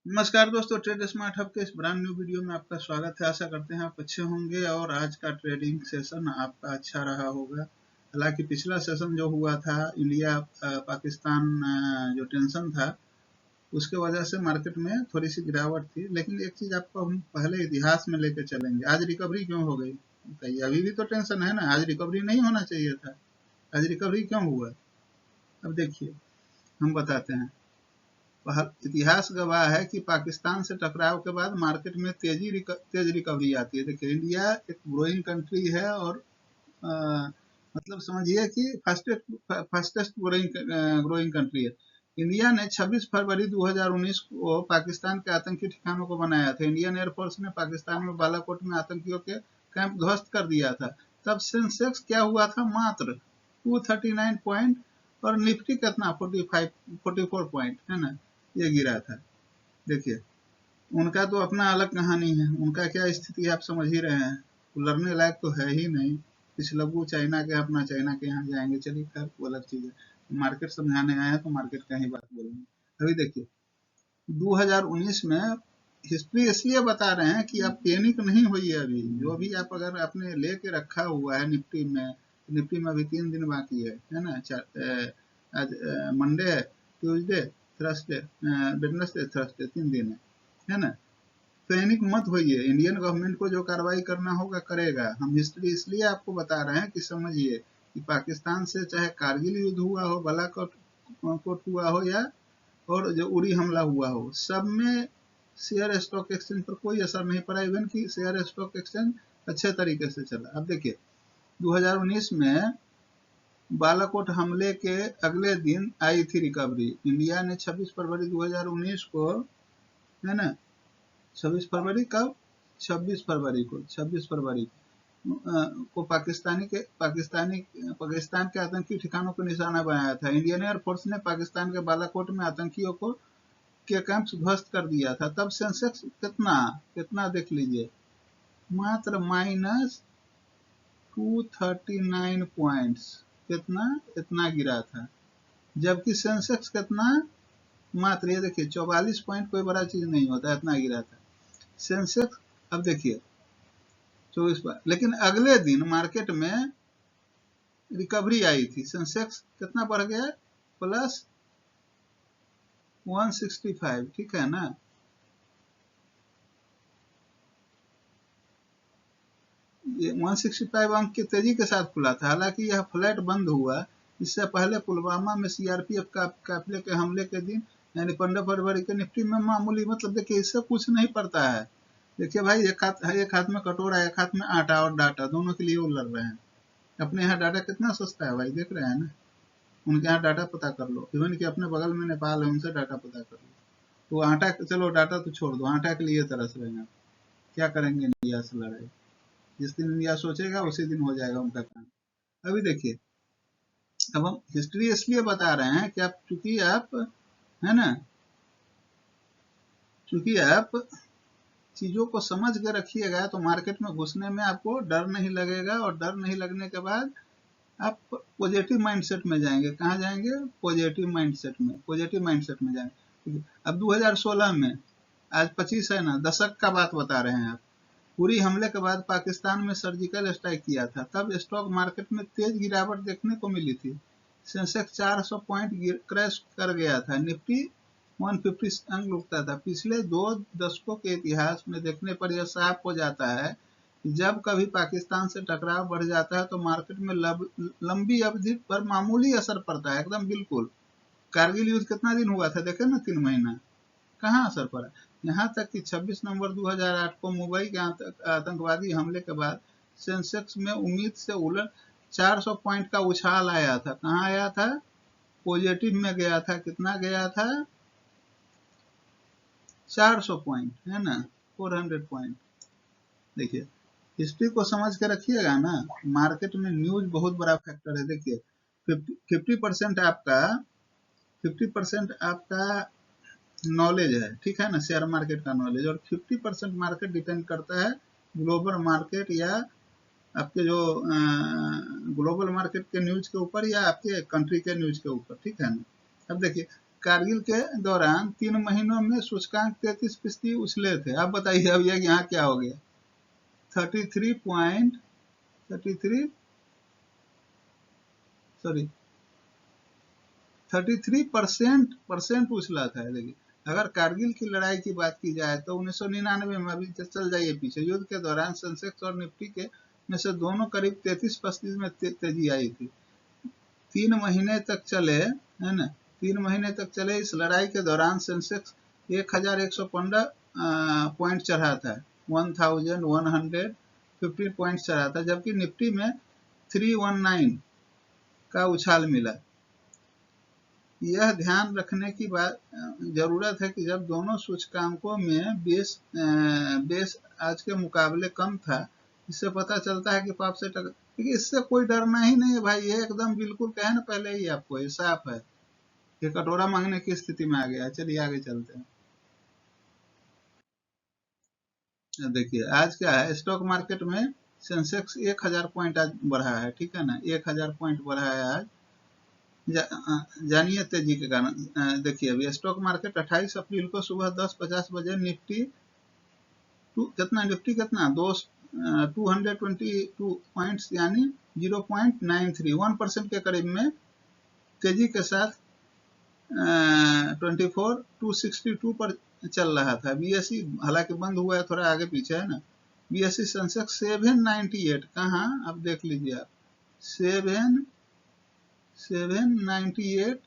नमस्कार दोस्तों, trade smart hub के इस ब्रांड न्यू वीडियो में आपका स्वागत है। आशा करते हैं आप अच्छे होंगे और आज का ट्रेडिंग सेशन आपका अच्छा रहा होगा। हालांकि पिछला सेशन जो हुआ था इंडिया पाकिस्तान जो टेंशन था उसके वजह से मार्केट में थोड़ी सी गिरावट थी, लेकिन एक चीज आपको हम पहले इतिहास में लेकर चलेंगे। आज रिकवरी क्यों हो गई बताइए? अभी भी तो टेंशन है ना। आज रिकवरी नहीं होना चाहिए था, आज रिकवरी क्यों हुआ? अब देखिए, हम बताते हैं। इतिहास गवाह है कि पाकिस्तान से टकराव के बाद मार्केट में तेज रिकवरी आती है। देखिए, इंडिया एक ग्रोइंग कंट्री है और आ, मतलब समझिए कि फास्टेस्ट ग्रोइंग कंट्री है। इंडिया ने 26 फरवरी 2019 को पाकिस्तान के आतंकी ठिकानों को बनाया था। इंडियन एयरफोर्स ने पाकिस्तान में बालाकोट में आतंकियों के कैंप ध्वस्त कर दिया था। तब सेंसेक्स क्या हुआ था? मात्र 239 पॉइंट, और निफ्टी कितना 44 पॉइंट है ना, ये गिरा था। देखिए, उनका तो अपना अलग कहानी है। उनका क्या स्थिति है आप समझ ही रहे हैं। लड़ने लायक तो है ही नहीं। पिछलग्गू चाइना के, अपना चाइना के यहाँ जाएंगे। चलिए खैर, वो अलग चीज है। मार्केट समझाने आए हैं तो मार्केट का ही बात बोलेंगे। अभी देखिए, 2019 में हिस्ट्री इसलिए बता रहे हैं कि आप पैनिक नहीं होइए। अभी जो भी आप अगर आपने लेके रखा हुआ है निफ्टी में, निफ्टी में अभी 3 दिन बाकी है ना। आज मंडे है, ट्यूसडे, थर्सडे, वेडनेसडे, थर्सडे, 3 दिन है ना। पैनिक मत होइए। इंडियन गवर्नमेंट को जो कार्रवाई करना होगा करेगा। हम हिस्ट्री इसलिए आपको बता रहे हैं कि समझिए कि पाकिस्तान से चाहे कारगिल युद्ध हुआ हो, बालाकोट कोट हुआ हो, या और जो उड़ी हमला हुआ हो, सब में शेयर स्टॉक एक्सचेंज पर कोई असर नहीं पड़ा। इवन कि शेयर स्टॉक एक्सचेंज अच्छे तरीके से चला। अब देखिए, 2019 में बालाकोट हमले के अगले दिन आई थी रिकवरी। इंडिया ने 26 फरवरी 2019 को, है ना, 26 फरवरी कब? 26 फरवरी को पाकिस्तान के आतंकी ठिकानों को निशाना बनाया था। इंडियन एयरफोर्स ने पाकिस्तान के बालाकोट में आतंकियों को के कैंप्स ध्वस्त कर दिया था। तब सेंसेक्स कितना कितना देख लीजिए, मात्र -239 पॉइंट्स। कितना? इतना गिरा था। जबकि सेंसेक्स कितना? मात्र, ये देखिए, 44 पॉइंट कोई बड़ा चीज नहीं होता, इतना गिरा था सेंसेक्स। अब देखिए 24 पर, लेकिन अगले दिन मार्केट में रिकवरी आई थी। सेंसेक्स कितना बढ़ गया? +165, ठीक है ना। ये 165 अंक की तेजी के साथ खुला था। हालांकि यह फ्लैट बंद हुआ। इससे पहले पुलवामा में सीआरपीएफ का काफिले के हमले के दिन, यानी 15 फरवरी के निफ्टी में मामूली, मतलब देखिए इससे कुछ नहीं पड़ता है। देखिए भाई, एक हाथ में कटोरा, एक हाथ में आटा और डाटा, दोनों के लिए वो लड़ रहे हैं। अपने यहाँ डाटा कितना सस्ता है भाई, देख रहे हैं ना। उनके यहाँ डाटा पता कर लो। इवन कि अपने बगल में नेपाल है, उनसे डाटा पता कर लो। तो आटा, चलो डाटा तो छोड़ दो, आटा के लिए तरस रहे हैं। क्या करेंगे इंडिया से लड़ाई? जिस दिन इंडिया सोचेगा उसी दिन हो जाएगा उनका काम। अभी देखिए, अब हम हिस्ट्री इसलिए बता रहे हैं कि आप, चूंकि आप, है ना, चूंकि आप चीजों को समझ के रखिएगा तो मार्केट में घुसने में आपको डर नहीं लगेगा। और डर नहीं लगने के बाद आप पॉजिटिव माइंडसेट में जाएंगे। कहाँ जाएंगे? पॉजिटिव माइंडसेट में, पॉजिटिव माइंडसेट में जाएंगे। अब 2016 में, आज 25 है ना, दशक का बात बता रहे हैं आप। उरी हमले के बाद पाकिस्तान में सर्जिकल स्ट्राइक किया था। तब स्टॉक मार्केट में तेज गिरावट देखने को मिली थी। सेंसेक्स 400 पॉइंट क्रैश कर गया था। निफ्टी 150 अंक लुटता था। पिछले 2 दशकों के इतिहास में देखने पर यह साफ हो जाता है कि जब कभी पाकिस्तान से टकराव बढ़ जाता है तो मार्केट में लंबी अवधि पर मामूली असर पड़ता है, एकदम बिल्कुल। कारगिल युद्ध कितना दिन हुआ था देखे ना, 3 महीना। कहाँ असर पड़ा? यहाँ तक कि 26 नवंबर 2008 को मुंबई के आतंकवादी हमले के बाद सेंसेक्स में उम्मीद से उलट 400 पॉइंट का उछाल आया था। कहाँ आया था? पॉजिटिव में गया था। कितना गया था? 400 पॉइंट, है ना, 400 पॉइंट। देखिए, हिस्ट्री को समझ के रखिएगा ना। मार्केट में न्यूज बहुत बड़ा फैक्टर है। देखिए, 50% आपका 50% आपका नॉलेज है, ठीक है ना, शेयर मार्केट का नॉलेज। और 50% मार्केट डिपेंड करता है ग्लोबल मार्केट, या आपके जो ग्लोबल मार्केट के न्यूज के ऊपर, या आपके कंट्री के न्यूज के ऊपर, ठीक है ना। अब देखिए, कारगिल के दौरान 3 महीनों में सूचकांक 33% उछले थे। आप बताइए अब ये यहाँ क्या हो गया? 33 सॉरी 33% उछला था। देखिए, अगर कारगिल की लड़ाई की बात की जाए तो 1999 में, अभी चल जाइए पीछे, युद्ध के दौरान सेंसेक्स और निफ्टी के में से दोनों करीब 33% में तेजी आई थी। 3 महीने तक चले, है ना, 3 महीने तक चले इस लड़ाई के दौरान सेंसेक्स 1115 पॉइंट चढ़ा था, 1115 पॉइंट चढ़ा था, जबकि निफ्टी में 319 का उछाल मिला। यह ध्यान रखने की बात जरूरत है कि जब दोनों सूचकांकों में बेस आज के मुकाबले कम था, इससे पता चलता है कि पाप से टक्कर, देखिए इससे कोई डरना ही नहीं है भाई, ये एकदम बिल्कुल कहे ना पहले ही आपको, ये साफ है, ये कटोरा मांगने की स्थिति में आ गया। चलिए आगे चलते हैं। देखिए आज क्या है, स्टॉक मार्केट में सेंसेक्स 1000 पॉइंट आज बढ़ा है, ठीक है ना, 1000 पॉइंट बढ़ा है आज। जानिए तेजी के कारण। देखिए अभी स्टॉक मार्केट 28 अप्रैल को सुबह 10:50 बजे निफ्टी कितना 222 पॉइंट्स यानी 0.93 1% के करीब में तेजी के साथ 24262 पर चल रहा था। बीएसई हालांकि बंद हुआ है, थोड़ा आगे पीछे है ना। बीएसई सेंसेक्स 798 कहाँ, अब देख लीजिए आप, 798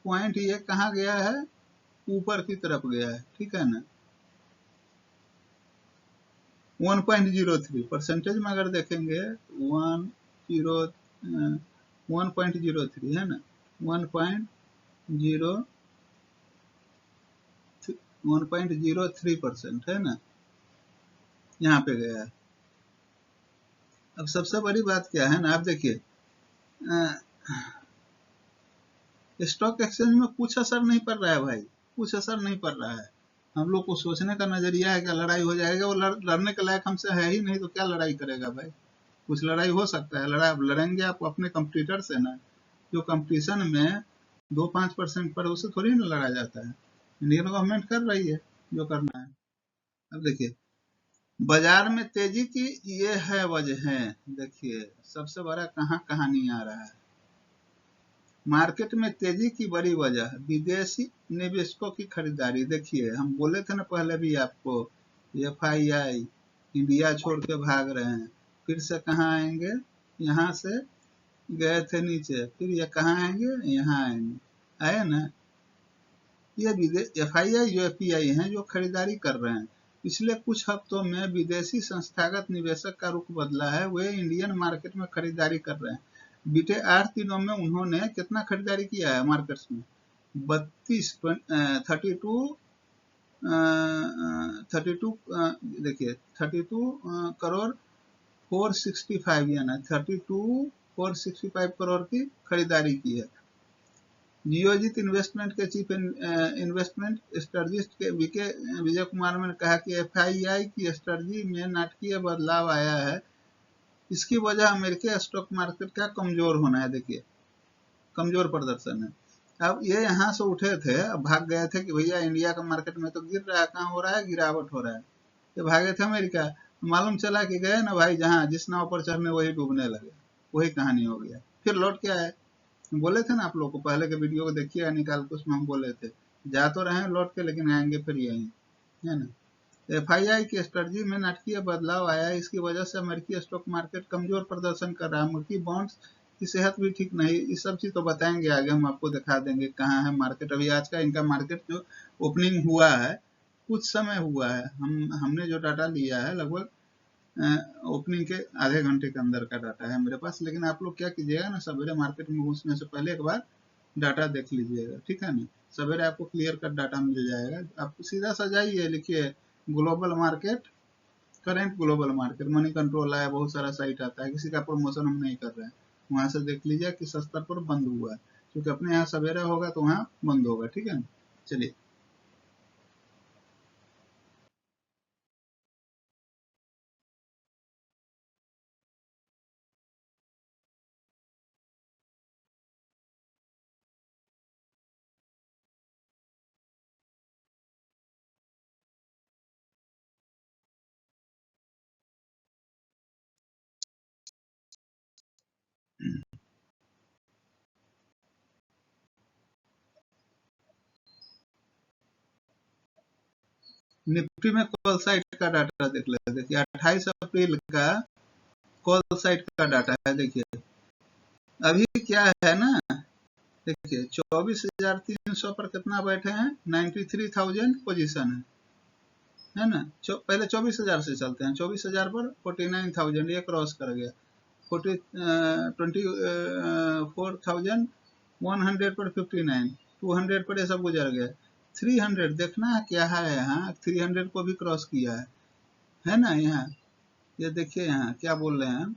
पॉइंट ये कहाँ गया है, ऊपर की तरफ गया है, ठीक है ना। 1.03 परसेंटेज में अगर देखेंगे 1.03 है ना, 1.03% है ना, यहाँ पे गया है। अब सबसे बड़ी बात क्या है ना, आप देखिए स्टॉक एक्सचेंज में कुछ असर नहीं पड़ रहा है भाई, कुछ असर नहीं पड़ रहा है। हम लोग को सोचने का नजरिया है कि लड़ाई हो जाएगा, वो लड़ने के लायक हमसे है ही नहीं, तो क्या लड़ाई करेगा भाई। कुछ लड़ाई हो सकता है, लड़ेंगे आप अपने कंपटीटर से ना, जो कंपटीशन में 2-5% पर, उससे थोड़ी ना लड़ा जाता है। इंडियन गवर्नमेंट कर रही है जो करना है। अब देखिए बाजार में तेजी की ये है वजह है, देखिए सबसे बड़ा कहाँ कहानी आ रहा है। मार्केट में तेजी की बड़ी वजह विदेशी निवेशकों की खरीदारी। देखिए हम बोले थे ना पहले भी आपको, एफआईआई इंडिया छोड़ के भाग रहे हैं, फिर से कहाँ आएंगे, यहाँ से गए थे नीचे, फिर ये कहाँ आएंगे, यहाँ आएंगे, आए ना। ये एफआईआई जो एफपीआई हैं जो खरीदारी कर रहे हैं। पिछले कुछ हफ्तों में विदेशी संस्थागत निवेशक का रुख बदला है, वे इंडियन मार्केट में खरीदारी कर रहे हैं। बीते 8 दिनों में उन्होंने कितना खरीदारी किया है मार्केट्स में, 32 देखिए 32 करोड़ 465 यानी 32 465 करोड़ की खरीदारी की है। जियोजित इन्वेस्टमेंट के चीफ इन्वेस्टमेंट स्ट्रेटजिस्ट के विजय कुमार ने कहा कि एफआईआई की स्ट्रेटजी में नाटकीय बदलाव आया है, इसकी वजह अमेरिकी स्टॉक मार्केट का कमजोर होना है। देखिए कमजोर प्रदर्शन है। अब ये यहाँ से उठे थे, अब भाग गए थे कि भैया इंडिया का मार्केट में तो गिर रहा है, कहाँ हो रहा है, गिरावट हो रहा है, ये भागे थे अमेरिका। मालूम चला कि गए ना भाई, जहाँ जिस नाव पर चढ़ने वही डूबने लगे, वही कहानी हो गया, फिर लौट के आए। बोले थे ना आप लोग को, पहले के वीडियो को देखिएगा निकाल के, उसमें हम बोले थे जा तो रहे हैं लौट के, लेकिन आएंगे फिर यही, है ना। एफआईआई की स्ट्रेटजी में नाटकीय बदलाव आया है, इसकी वजह से अमेरिकी स्टॉक मार्केट कमजोर प्रदर्शन कर रहा है। अमेरिकी बॉन्ड्स की सेहत भी ठीक नहीं, ये सब चीज तो बताएंगे आगे, हम आपको दिखा देंगे कहाँ है मार्केट। अभी आज का इनका मार्केट जो ओपनिंग हुआ है, कुछ समय हुआ है, हमने जो डाटा लिया है लगभग ओपनिंग के आधे घंटे के अंदर का डाटा है मेरे पास। लेकिन आप लोग क्या कीजिएगा ना, सवेरे मार्केट में घुसने से पहले एक बार डाटा देख लीजिएगा, ठीक है ना। सवेरे आपको क्लियर कट डाटा मिल जाएगा, आप सीधा सा जाइए, लिखिए global market, current global market, money control आया, बहुत सारा साइट आता है, किसी का प्रमोशन हम नहीं कर रहे हैं, वहां से देख लीजिए किस स्तर पर बंद हुआ है, क्योंकि अपने यहाँ सवेरा होगा तो वहाँ बंद होगा, ठीक है ना। चलिए निफ्टी में कॉल साइट का डाटा देख लेते हैं। देखिए 28 अप्रैल का कॉल साइट का डाटा है। देखिए अभी क्या है ना, देखिए 24,300 पर कितना बैठे हैं, 93,000 पोजीशन है ना। पहले 24,000 से चलते हैं, 24,000 पर 49,000 ये क्रॉस कर गया, 24,100 पर 59, 200 पर ये सब गुजर गया, 300 देखना है क्या है यहाँ, 300 को भी क्रॉस किया है ना। यहाँ ये देखिए यहाँ क्या बोल रहे हैं,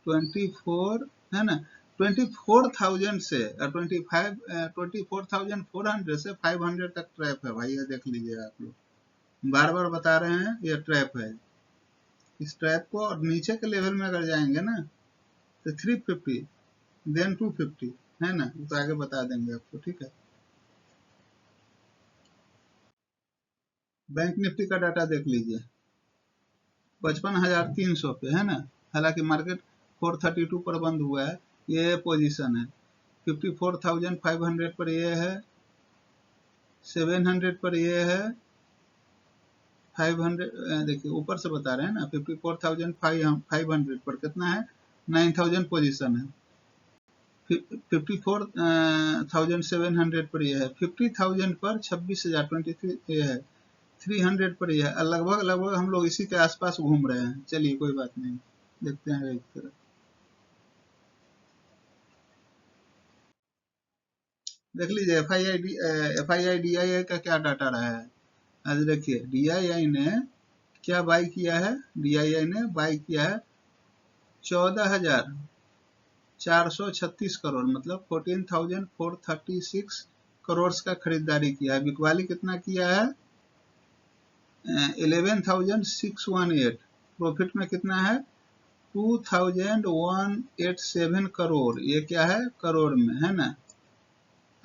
24 है ना, 24,000 से 24,400 से 500 तक ट्रैप है भाई, ये देख लीजिए आप लोग, बार बार बता रहे हैं ये ट्रैप है। इस ट्रैप को और नीचे के लेवल में अगर जाएंगे ना तो 350 देन 250 है ना, तो आगे बता देंगे आपको, ठीक है। बैंक निफ्टी का डाटा देख लीजिए 55,300 पे है ना, हालांकि मार्केट 432 पर बंद हुआ है, ये पोजीशन है। 54,500 पर ये है, 700 पर ये है, 500 देखिए ऊपर से बता रहे हैं ना, 54,500 पर कितना है, 9,000 पोजीशन है। 54,700 पर यह है, 50,000 पर 26,000 23 ये है, 300 पर यह है। लगभग लगभग हम लोग इसी के आसपास घूम रहे हैं। चलिए कोई बात नहीं, देखते हैं एक तरह। देख लीजिए FII DII का क्या डाटा रहा है। आज देखिए DII ने क्या बाई किया है, DII ने बाई किया है 14,436 करोड़, मतलब 14,436 करोड़ का खरीदारी किया है। बिकवाली कितना किया है, 11,618। प्रॉफिट में कितना है, 2,187 करोड़, ये क्या है करोड़ में है ना।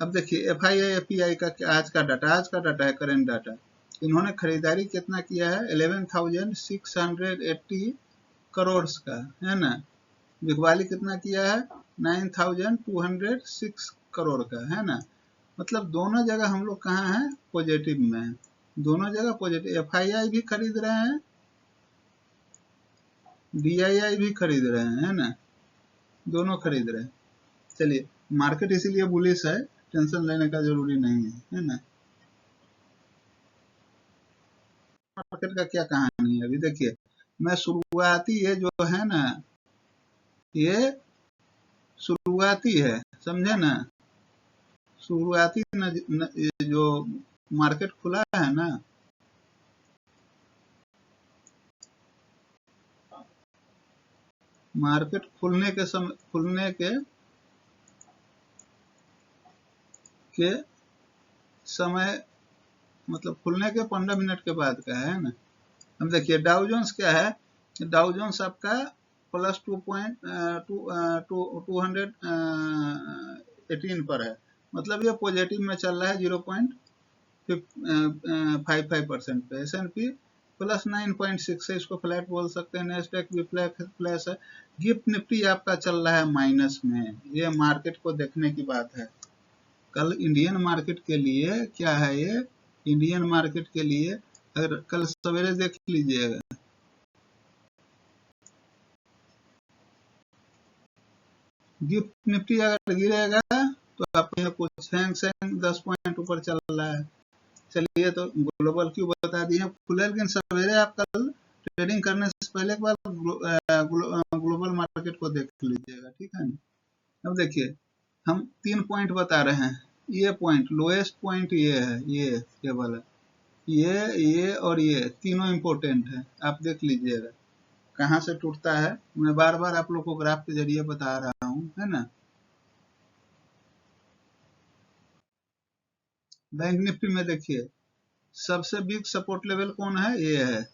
अब देखिए FII का आज का डाटा है, करेंट डाटा। इन्होंने खरीदारी कितना किया है, 11,680 करोड़ का है ना। बिकवाली कितना किया है, 9,206 करोड़ का है ना। मतलब दोनों जगह हम लोग कहाँ हैं, पॉजिटिव में है, दोनों जगह पॉजिटिव। FII भी खरीद रहे हैं, DII भी खरीद रहे हैं है ना, दोनों खरीद रहे हैं। चलिए मार्केट इसीलिए बुलिश है, टेंशन लेने का जरूरी नहीं है ना। मार्केट का क्या कहानी है अभी देखिए, मैं शुरुआती ये जो है ना, ये शुरुआती है, समझे ना। शुरुआती ये जो मार्केट खुला है ना, मार्केट खुलने के समय, खुलने के समय, मतलब खुलने के 15 मिनट के बाद का है ना। हम देखिए डाउ जोन्स क्या है, डाउ जोन्स आपका प्लस 218 पर है, मतलब ये पॉजिटिव में चल रहा है 0.55% पे। S&P प्लस 9.6 है, इसको फ्लैट बोल सकते हैं। नेस्डेक भी फ्लैश है। गिफ्ट निफ्टी आपका चल रहा है माइनस में, ये मार्केट को देखने की बात है। कल इंडियन मार्केट के लिए क्या है ये, इंडियन मार्केट के लिए अगर कल सवेरे देख लीजिएगा, गिफ्ट निफ्टी अगर गिरेगा तो आपको कुछ हैंग 10 पॉइंट ऊपर चल रहा है। चलिए तो ग्लोबल क्यों बता दिए, खुले लेकिन सवेरे आप कल ट्रेडिंग करने से पहले एक बार ग्लोबल मार्केट को देख लीजिएगा, ठीक है ना। अब देखिए हम 3 पॉइंट बता रहे हैं, ये पॉइंट लोएस्ट पॉइंट ये है, ये वाला, ये और ये तीनों इंपॉर्टेंट है, आप देख लीजिएगा कहाँ से टूटता है। मैं बार बार आप लोग को ग्राफ के जरिए बता रहा हूँ है ना। बैंक निफ्टी में देखिए सबसे बिग सपोर्ट लेवल कौन है, ये है,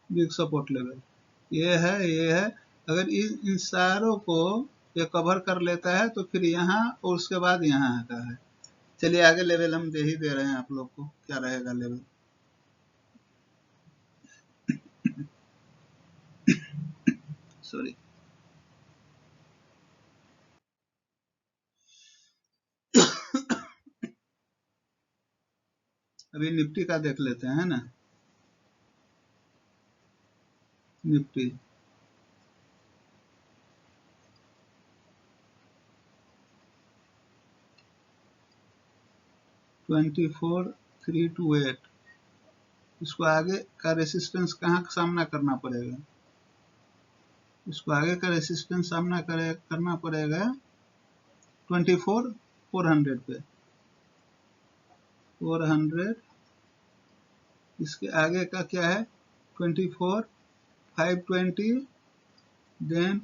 बिग सपोर्ट लेवल ये है। अगर इन सारों को ये कवर कर लेता है तो फिर यहाँ और उसके बाद यहाँ आता है। चलिए आगे लेवल हम दे ही दे रहे हैं आप लोग को, क्या रहेगा लेवल। सॉरी, अभी निफ्टी का देख लेते हैं, है ना। निफ्टी $24,328, इसको आगे का रेसिस्टेंस कहाँ का सामना करना पड़ेगा, इसको आगे का रेसिस्टेंस सामना करना पड़ेगा 24,400 पे, 400। इसके आगे का क्या है 24,520, देन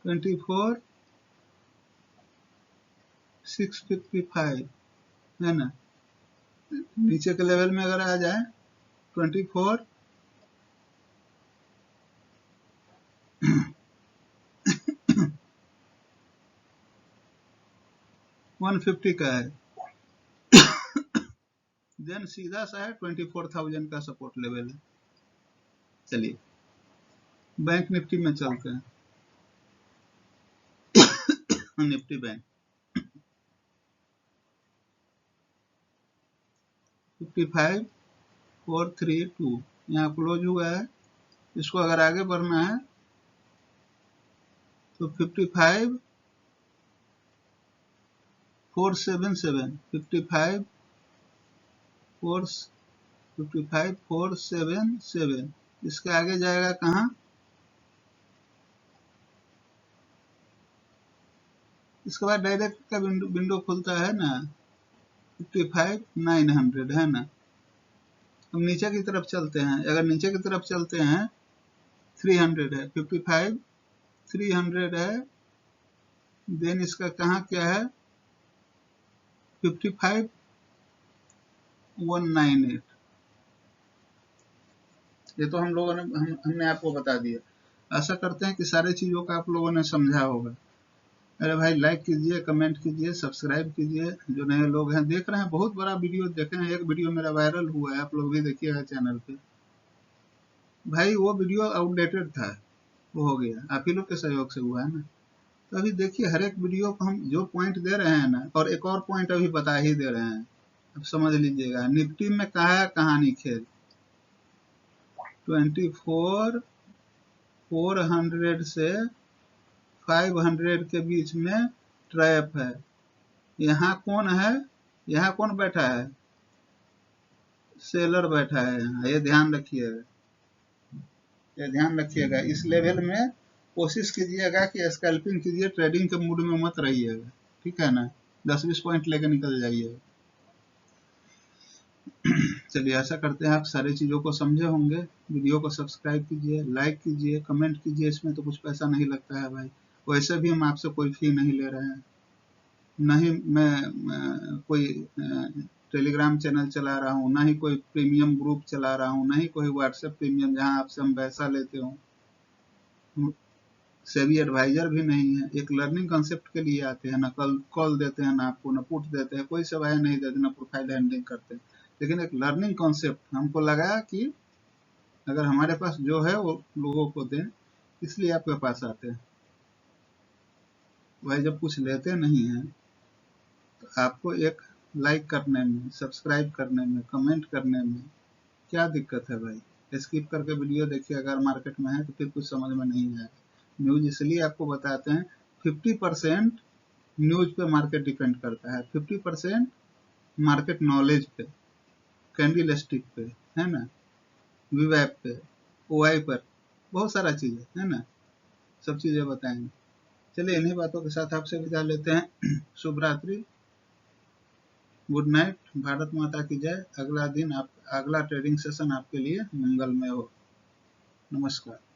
24,655, है ना। नीचे के लेवल में अगर आ जाए 24,150 का है, देन सीधा सा है 24,000 का सपोर्ट लेवल है। चलिए बैंक निफ्टी में चलते हैं। निफ्टी बैंक 55,432 यहाँ क्लोज हुआ है। इसको अगर आगे बढ़ना है तो 55,477, 55,477, इसके आगे जाएगा कहाँ, इसके बाद डायरेक्ट का विंडो खुलता है ना 55,900, है ना। हम नीचे की तरफ चलते हैं, अगर नीचे की तरफ चलते हैं 300 है, 55,300 है, देन इसका कहाँ क्या है 55,198। ये तो हम लोगों ने हमने आपको बता दिया। आशा करते हैं कि सारी चीज़ों का आप लोगों ने समझा होगा। अरे भाई लाइक कीजिए, कमेंट कीजिए, सब्सक्राइब कीजिए। जो नए लोग हैं देख रहे हैं, बहुत बड़ा वीडियो देखे हैं, एक वीडियो मेरा वायरल हुआ है, आप लोग भी देखिएगा चैनल पे। भाई वो वीडियो आउटडेटेड था, वो हो गया, आप ही लोग के सहयोग से हुआ है ना। तो अभी देखिए हर एक वीडियो को हम जो पॉइंट दे रहे हैं ना, और एक और पॉइंट अभी बता ही दे रहे हैं, अब समझ लीजिएगा। निफ्टी में कहा है कहानी खेल, 24,400 से 500 के बीच में ट्रैप है। यहाँ कौन है, यहाँ कौन बैठा है, सेलर बैठा है यहाँ, ये ध्यान रखिएगा, ये ध्यान रखिएगा। इस लेवल में कोशिश कीजिएगा कि स्कैल्पिंग कीजिए, ट्रेडिंग के मूड में मत रहिएगा, ठीक है ना। 10-20 पॉइंट लेके निकल जाइए। चलिए आशा करते हैं आप सारी चीज़ों को समझे होंगे। वीडियो को सब्सक्राइब कीजिए, लाइक कीजिए, कमेंट कीजिए, इसमें तो कुछ पैसा नहीं लगता है भाई। वैसे भी हम आपसे कोई फी नहीं ले रहे हैं, ना ही मैं कोई टेलीग्राम चैनल चला रहा हूँ, ना ही कोई प्रीमियम ग्रुप चला रहा हूँ, ना ही कोई व्हाट्सएप प्रीमियम जहाँ आपसे हम पैसा लेते हो। सेबी एडवाइजर भी नहीं है, एक लर्निंग कॉन्सेप्ट के लिए आते हैं, ना कॉल देते हैं, ना आपको ना पुट देते हैं, कोई सेवाएं नहीं देते, ना प्रोफाइल हैंडलिंग करते हैं। लेकिन एक लर्निंग कॉन्सेप्ट हमको लगा कि अगर हमारे पास जो है वो लोगों को दें, इसलिए आपके पास आते हैं। भाई जब कुछ लेते नहीं हैं तो आपको एक लाइक करने में, सब्सक्राइब करने में, कमेंट करने में क्या दिक्कत है भाई। स्किप करके वीडियो देखिए, अगर मार्केट में है तो फिर कुछ समझ में नहीं आएगा। न्यूज इसलिए आपको बताते हैं, 50% न्यूज पे मार्केट डिपेंड करता है, 50% मार्केट नॉलेज पे, कैंडल स्टिक पे, है ना, वीवैप पे, ओआई पर, बहुत सारा चीज़ है ना, सब चीज़ें बताएंगे। चलिए इन्हीं बातों के साथ आपसे विदा लेते हैं। शुभ रात्रि, गुड नाइट, भारत माता की जय। अगला दिन अगला ट्रेडिंग सेशन आपके लिए मंगलमय हो। नमस्कार।